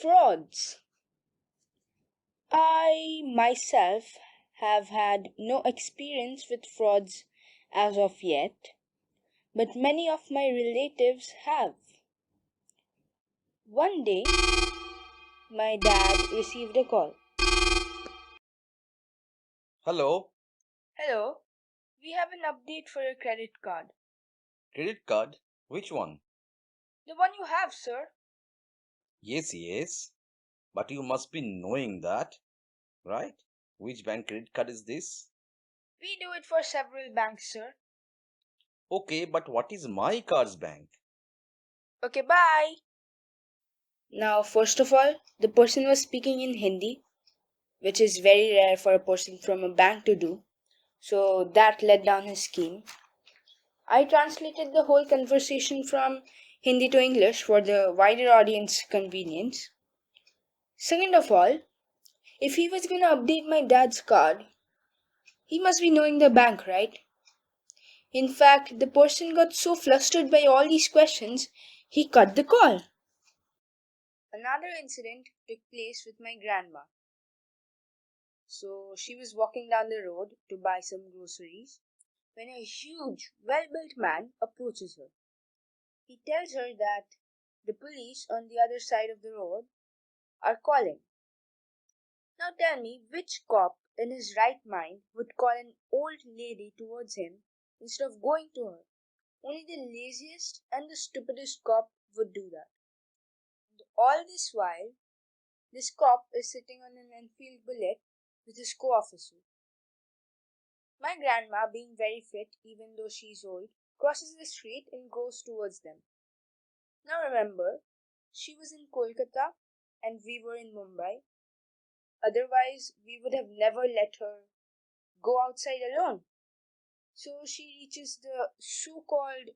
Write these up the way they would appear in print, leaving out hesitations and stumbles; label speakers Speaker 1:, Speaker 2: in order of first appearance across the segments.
Speaker 1: Frauds. I myself have had no experience with frauds as of yet, but many of my relatives have. One day, my dad received a call.
Speaker 2: Hello,
Speaker 1: Hello, we have an update for your credit card.
Speaker 2: credit card? Which one?
Speaker 1: The one you have, sir.
Speaker 2: Yes, but you must be knowing that, right? Which bank credit card is this?
Speaker 1: We do it for several banks, sir.
Speaker 2: Okay, but what is my card's bank?
Speaker 1: Okay, bye. Now, first of all, the person was speaking in Hindi, which is very rare for a person from a bank to do. So that let down his scheme. I translated the whole conversation from Hindi to English for the wider audience convenience. Second of all, if he was gonna update my dad's card, he must be knowing the bank, right? In fact, the person got so flustered by all these questions, he cut the call. Another incident took place with my grandma. So she was walking down the road to buy some groceries when a huge, well built man approaches her. He tells her that the police on the other side of the road are calling. Now tell me which cop in his right mind would call an old lady towards him instead of going to her? Only the laziest and the stupidest cop would do that. And all this while, this cop is sitting on an Enfield bullet with his co-officer. My grandma, being very fit even though she's old, crosses the street and goes towards them. Now remember, she was in Kolkata and we were in Mumbai. Otherwise, we would have never let her go outside alone. So she reaches the so called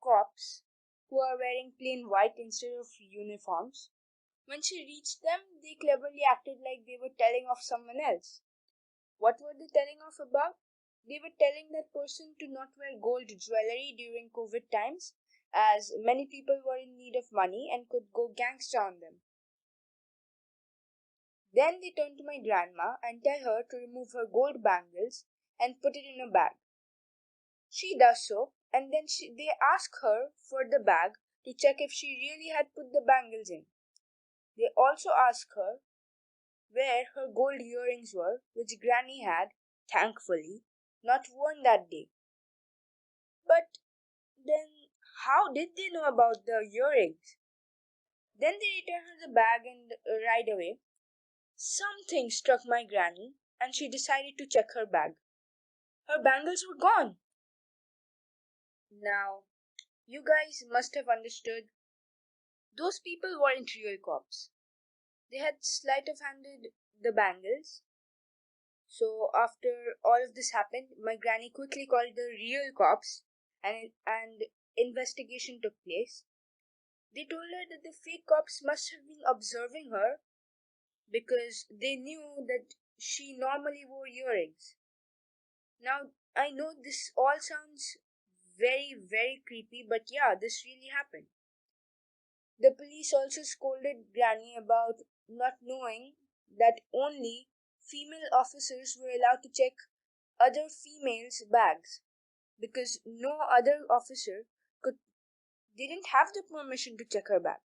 Speaker 1: cops who are wearing plain white instead of uniforms. When she reached them, they cleverly acted like they were telling of someone else. What were they telling off about? They were telling that person to not wear gold jewelry during COVID times, as many people were in need of money and could go gangster on them. Then they turn to my grandma and tell her to remove her gold bangles and put it in a bag. She does so, and then they ask her for the bag to check if she really had put the bangles in. They also ask her where her gold earrings were, which Granny had, thankfully, not worn that day. But then, how did they know about the earrings? Then they return her the bag and right away, something struck my granny and she decided to check her bag. Her bangles were gone. Now, you guys must have understood those people weren't real cops. They had sleight of handed the bangles. So after all of this happened, my granny quickly called the real cops and investigation took place. They told her that the fake cops must have been observing her because they knew that she normally wore earrings. Now, I know this all sounds very, very creepy, but yeah, this really happened. The police also scolded Granny about not knowing that only female officers were allowed to check other females' bags because no other officer could didn't have the permission to check her bag.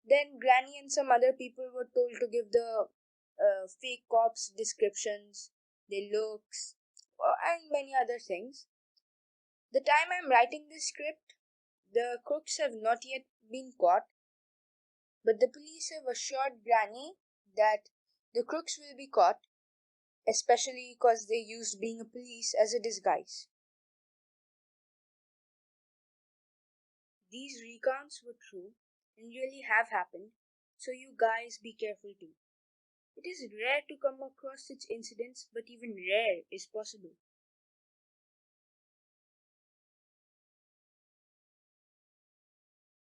Speaker 1: Then Granny and some other people were told to give the fake cops descriptions, their looks, and many other things. The time I'm writing this script, the crooks have not yet been caught, but the police have assured Granny that the crooks will be caught, especially because they used being a police as a disguise. These recounts were true and really have happened, so you guys be careful too. It is rare to come across such incidents, but even rare is possible.